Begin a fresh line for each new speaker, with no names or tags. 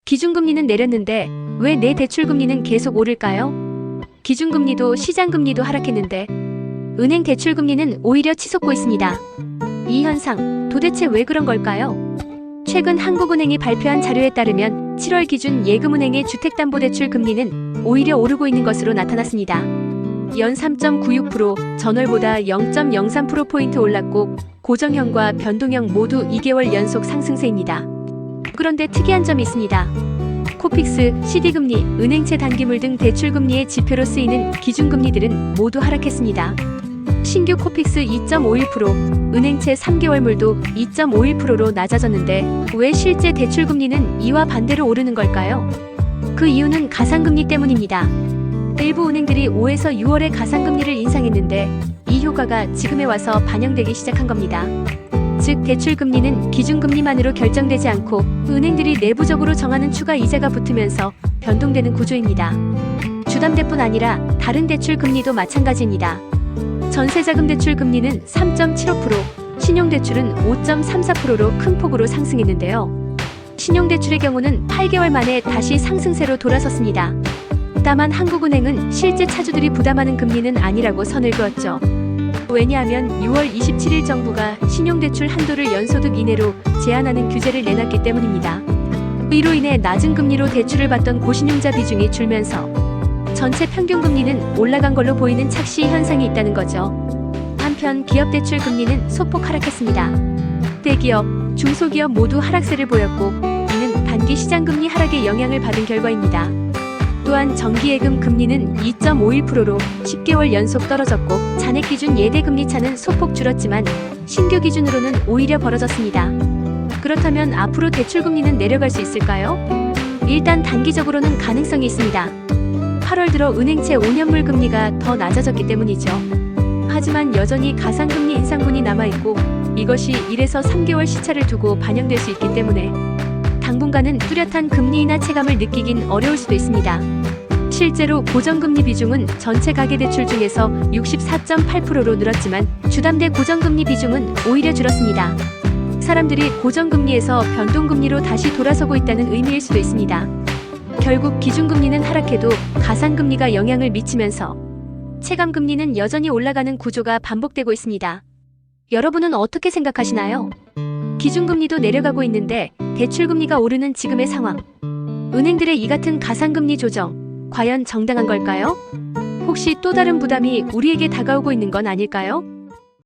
기준금리는 내렸는데 왜 내 대출금리는 계속 오를까요? 기준금리도 시장금리도 하락했는데 은행 대출금리는 오히려 치솟고 있습니다. 이 현상 도대체 왜 그런 걸까요? 최근 한국은행이 발표한 자료에 따르면 7월 기준 예금은행의 주택담보대출 금리는 오히려 오르고 있는 것으로 나타났습니다. 연 3.96%, 전월보다 0.03%포인트 올랐고 고정형과 변동형 모두 2개월 연속 상승세입니다. 그런데 특이한 점이 있습니다. 코픽스, CD금리, 은행채 단기물 등 대출금리의 지표로 쓰이는 기준금리들은 모두 하락했습니다. 신규 코픽스 2.51%, 은행채 3개월물도 2.51%로 낮아졌는데 왜 실제 대출금리는 이와 반대로 오르는 걸까요? 그 이유는 가상금리 때문입니다. 일부 은행들이 5에서 6월에 가상금리를 인상했는데 이 효과가 지금에 와서 반영되기 시작한 겁니다. 즉 대출금리는 기준금리만으로 결정되지 않고 은행들이 내부적으로 정하는 추가 이자가 붙으면서 변동되는 구조입니다. 주담대뿐 아니라 다른 대출금리도 마찬가지입니다. 전세자금 대출금리는 3.75%, 신용대출은 5.34%로 큰 폭으로 상승했는데요. 신용대출의 경우는 8개월 만에 다시 상승세로 돌아섰습니다. 다만 한국은행은 실제 차주들이 부담하는 금리는 아니라고 선을 그었죠. 왜냐하면 6월 27일 정부가 신용대출 한도를 연소득 이내로 제한하는 규제를 내놨기 때문입니다. 이로 인해 낮은 금리로 대출을 받던 고신용자 비중이 줄면서 전체 평균금리는 올라간 걸로 보이는 착시 현상이 있다는 거죠. 한편 기업 대출 금리는 소폭 하락했습니다. 대기업, 중소기업 모두 하락세를 보였고 이는 단기 시장금리 하락의 영향을 받은 결과입니다. 또한 정기예금 금리는 2.51%로 10개월 연속 떨어졌고 잔액 기준 예대금리 차는 소폭 줄었지만 신규 기준으로는 오히려 벌어졌습니다. 그렇다면 앞으로 대출금리는 내려갈 수 있을까요? 일단 단기적으로는 가능성이 있습니다. 8월 들어 은행채 5년물 금리가 더 낮아졌기 때문이죠. 하지만 여전히 가상금리 인상분이 남아있고 이것이 1에서 3개월 시차를 두고 반영될 수 있기 때문에 당분간은 뚜렷한 금리 인하 체감을 느끼긴 어려울 수도 있습니다. 실제로 고정금리 비중은 전체 가계대출 중에서 64.8%로 늘었지만 주담대 고정금리 비중은 오히려 줄었습니다. 사람들이 고정금리에서 변동금리로 다시 돌아서고 있다는 의미일 수도 있습니다. 결국 기준금리는 하락해도 가상금리가 영향을 미치면서 체감금리는 여전히 올라가는 구조가 반복되고 있습니다. 여러분은 어떻게 생각하시나요? 기준금리도 내려가고 있는데 대출금리가 오르는 지금의 상황. 은행들의 이 같은 가상금리 조정, 과연 정당한 걸까요? 혹시 또 다른 부담이 우리에게 다가오고 있는 건 아닐까요?